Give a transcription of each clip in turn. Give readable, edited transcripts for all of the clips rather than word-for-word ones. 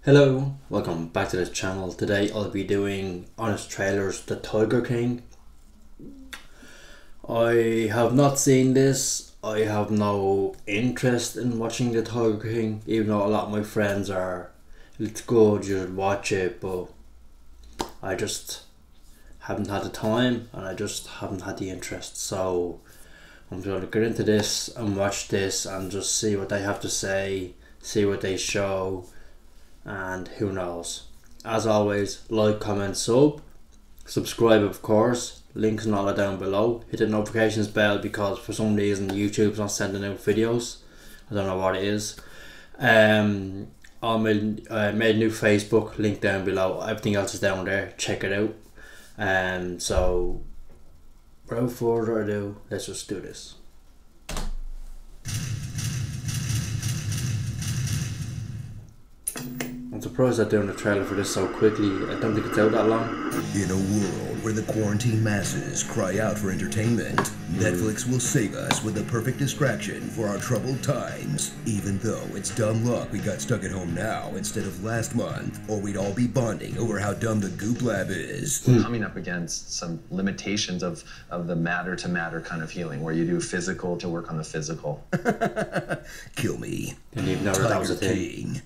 Hello, welcome back to this channel. Today I'll be doing Honest Trailers The Tiger King. I have not seen this. I have no interest in watching The Tiger King, even though a lot of my friends are, it's good, you should watch it, but I just haven't had the time and I just haven't had the interest. So I'm going to get into this and watch this and just see what they have to say, see what they show, and who knows. As always, like, comment, subscribe of course, links and all that down below. Hit the notifications bell because for some reason YouTube's not sending out videos. I don't know what it is. I made a new Facebook, link down below. Everything else is down there, check it out. So without further ado, let's just do this. I'm surprised they're doing a trailer for this so quickly. I don't think it's out that long. In a world where the quarantine masses cry out for entertainment, Netflix will save us with the perfect distraction for our troubled times. Even though it's dumb luck we got stuck at home now instead of last month, or we'd all be bonding over how dumb the Goop Lab is. Coming up against some limitations of the matter-to-matter kind of healing, where you do physical to work on the physical. Kill me. Didn't even know that was a thing.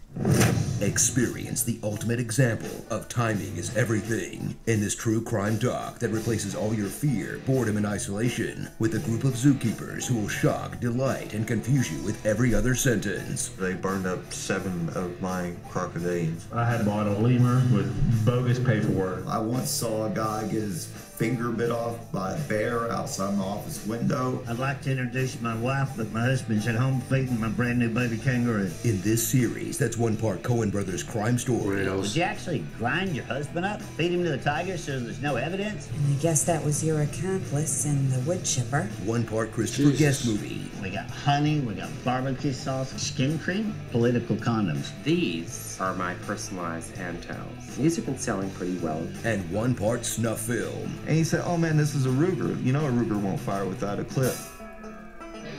Experience the ultimate example of timing is everything in this true crime doc that replaces all your fear, boredom, and isolation with a group of zookeepers who will shock, delight, and confuse you with every other sentence. They burned up 7 of my crocodiles. I had bought a lemur with bogus paperwork. I once saw a guy get his finger bit off by a bear outside my office window. I'd like to introduce my wife, but my husband's at home feeding my brand new baby kangaroo. In this series, that's one part Coen Brothers crime story. Would you actually grind your husband up, feed him to the tiger so there's no evidence? I guess that was your accomplice in the wood chipper. One part Christopher Guest movie. We got honey, we got barbecue sauce, skin cream, political condoms. These are my personalized hand towels. These have been selling pretty well. And one part snuff film. And he said, oh man, this is a Ruger. You know a Ruger won't fire without a clip.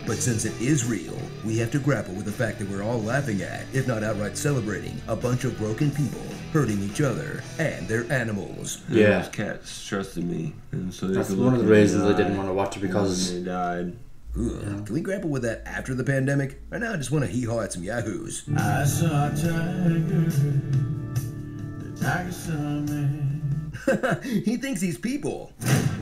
But since it is real, we have to grapple with the fact that we're all laughing at, if not outright celebrating, a bunch of broken people hurting each other and their animals. Yeah. Those cats trusted me, and so That's one of the reasons I didn't want to watch it, because they died. Can we grapple with that after the pandemic? Right now I just want to hee-haw at some yahoos. I saw a tiger, the tiger saw me. He thinks he's people.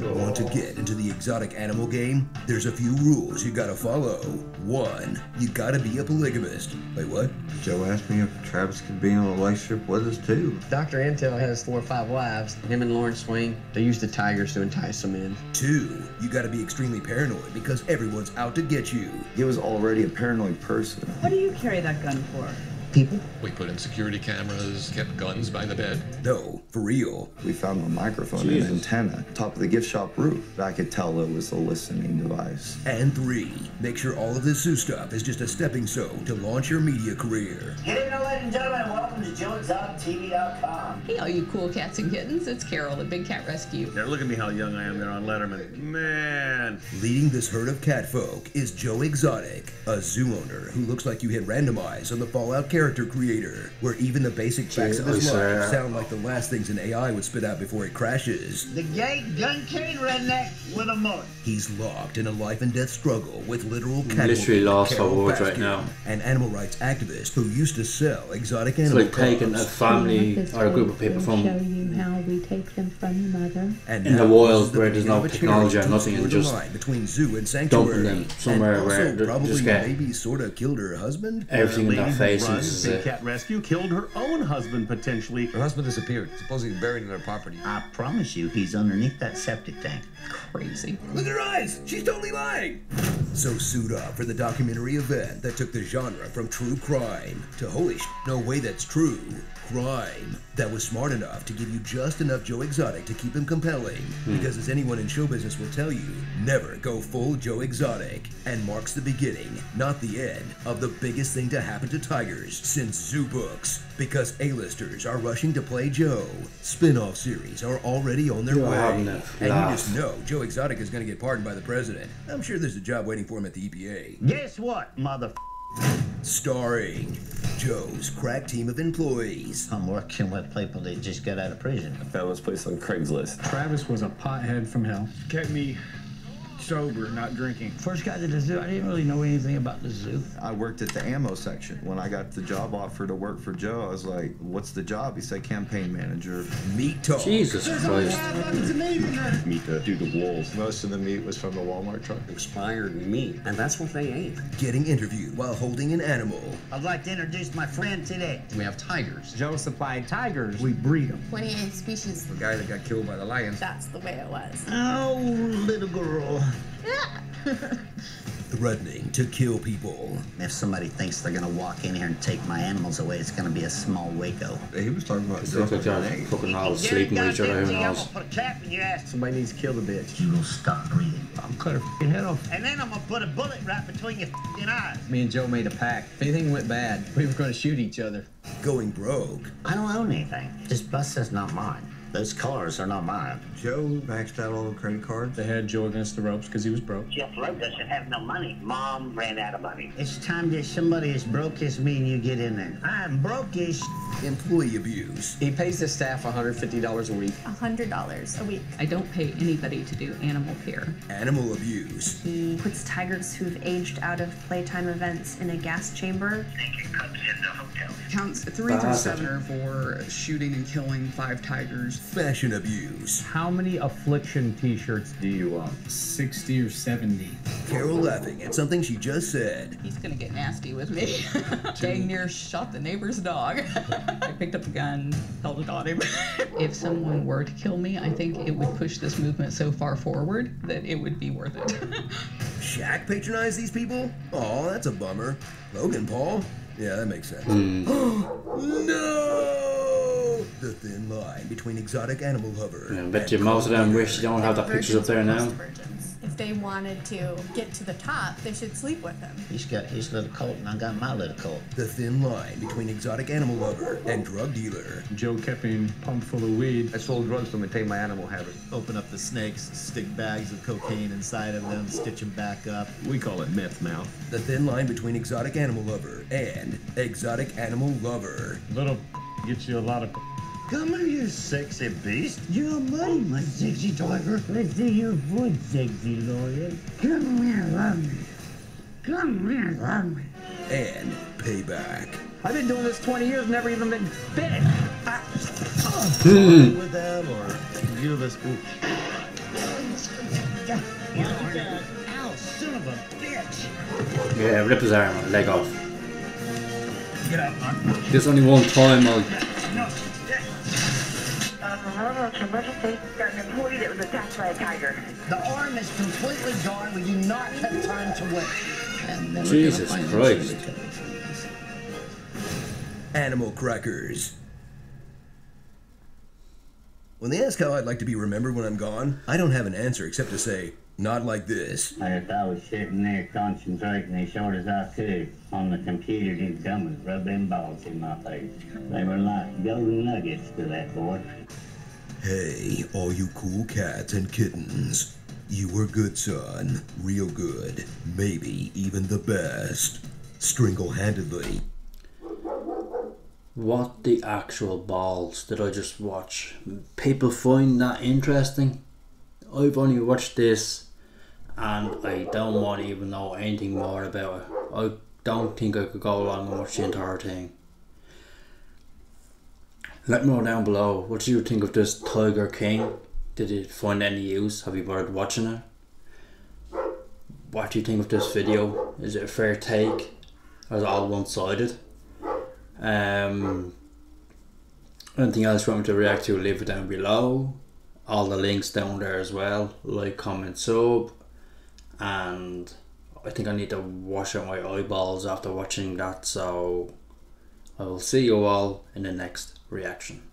Want to get into the exotic animal game? There's a few rules you gotta follow. 1, you gotta be a polygamist. Wait, what? Joe asked me if Travis could be in a relationship with us too. Dr. Intel has 4 or 5 wives. Him and Lauren Swing, they use the tigers to entice them in. 2, you gotta be extremely paranoid because everyone's out to get you. He was already a paranoid person. What do you carry that gun for? People? We put in security cameras, kept guns by the bed. No, for real. We found a microphone and an antenna top of the gift shop roof. I could tell it was a listening device. And 3, make sure all of this zoo stuff is just a stepping stone to launch your media career. Good evening, ladies and gentlemen, and welcome to JoeExoticTV.com. Hey, all you cool cats and kittens, it's Carol at Big Cat Rescue. Yeah, look at me how young I am there on Letterman. Man. Leading this herd of catfolk is Joe Exotic, a zoo owner who looks like you hit randomize on the Fallout character creator, where even the basic facts of his life sound like the last things an AI would spit out before it crashes. The gay gun-carrying redneck with a mullet. He's locked in a life and death struggle with literal cat literally lost for Carol words right Baskin, now. an animal rights activist who used to sell exotic It's animal like taking a cubs. family or a group of people from Show you how we take them from your mother. And in the now wild this is the where there's no beginning of a technology challenge or to nothing, and blur the just line between zoo and dumping sanctuary. them somewhere and where also they probably just get maybe sort of killed her husband. everything in their face. Runs Is Big it. Cat Rescue killed her own husband, potentially. Her husband disappeared, supposedly buried in their property. I promise you, he's underneath that septic tank. Crazy. Look at her eyes! She's totally lying! So suit up for the documentary event that took the genre from true crime to holy no way that's true. Crime that was smart enough to give you just enough Joe Exotic to keep him compelling. Because as anyone in show business will tell you, never go full Joe Exotic. And marks the beginning, not the end, of the biggest thing to happen to tigers since zoo books. Because A-listers are rushing to play Joe. Spin-off series are already on their way. And you just know Joe Exotic is going to get pardoned by the president. I'm sure there's a job waiting for him at the EPA. Guess what, mother? Starring Joe's crack team of employees. I'm working with people that just got out of prison. I found this place on Craigslist. Travis was a pothead from hell. Kept me sober, not drinking. First got to the zoo, I didn't really know anything about the zoo. I worked at the ammo section. When I got the job offer to work for Joe, I was like, what's the job? He said campaign manager. Meat Talk. Jesus Christ. Meat to do the wolves. Most of the meat was from the Walmart truck. Expired meat, and that's what they ate. Getting interviewed while holding an animal. I'd like to introduce my friend today. We have tigers. Joe supplied tigers. We breed them. 28 species. The guy that got killed by the lions. That's the way it was. Oh, little girl. Threatening to kill people. If somebody thinks they're gonna walk in here and take my animals away, it's gonna be a small Waco. He was talking about It looks like they're fucking all sleeping with each other. Who knows? Put a cap in your ass. Somebody needs to kill the bitch. You will stop breathing. I'll cut her f***ing head off. And then I'm gonna put a bullet right between your f***ing eyes. Me and Joe made a pact. If anything went bad, we were going to shoot each other. Going broke. I don't own anything. This bus is not mine. Those cars are not mine. Joe maxed out all the credit cards. They had Joe against the ropes because he was broke. Jeff Lowe doesn't have no money. Mom ran out of money. It's time that somebody as broke as me and you get in there. I'm broke as Employee abuse. He pays his staff $150 a week. $100 a week. I don't pay anybody to do animal care. Animal abuse. He puts tigers who've aged out of playtime events in a gas chamber. thinking comes in the hotel. Counts 3 through 7 for shooting and killing 5 tigers. Fashion abuse. How many affliction t-shirts do you own? 60 or 70. Carol laughing at something she just said. He's gonna get nasty with me. Dang near shot the neighbor's dog. I picked up a gun, held it on him. If someone were to kill me, I think it would push this movement so far forward that it would be worth it. Shaq patronized these people? Oh, that's a bummer. Logan Paul? Yeah, that makes sense. No! The thin line between exotic animal lover. Yeah, I bet you most of them wish you don't have the pictures up there now. If they wanted to get to the top, they should sleep with him. He's got his little colt and I got my little colt. The thin line between exotic animal lover and drug dealer. Joe kept him pumped full of weed. I sold drugs to maintain my animal habit. Open up the snakes, stick bags of cocaine inside of them, stitch them back up. We call it meth mouth. The thin line between exotic animal lover and exotic animal lover. Little gets you a lot of. Come here, you sexy beast. You're money, my sexy tiger. Let's see your foot, sexy lawyer. Come here, love me. Come here, love me. And payback. I've been doing this 20 years, never even been bit. With them or give us. Ow, son of a bitch. Yeah, rip his arm, leg off. Get out, man. This only one time, I'll. Emergency. Got an employee that was attacked by a tiger. The arm is completely gone. We do not have time to wait. Jesus Christ. Animal crackers. When they ask how I'd like to be remembered when I'm gone, I don't have an answer except to say, not like this. If I was sitting there concentrating as short as I could on the computer, he'd come and rub them balls in my face. They were like golden nuggets to that boy. Hey, all you cool cats and kittens. You were good, son. Real good. Maybe even the best. Stringle-handedly. What the actual balls did I just watch? People find that interesting? I've only watched this and I don't want to even know anything more about it. I don't think I could go along and watch the entire thing. Let me know down below, what do you think of this Tiger King? Did you find any use? Have you bothered watching it? What do you think of this video? Is it a fair take? Or is it all one-sided? Anything else you want me to react to, leave it down below. All the links down there as well. Like, comment, sub. And I think I need to wash out my eyeballs after watching that, so I will see you all in the next reaction.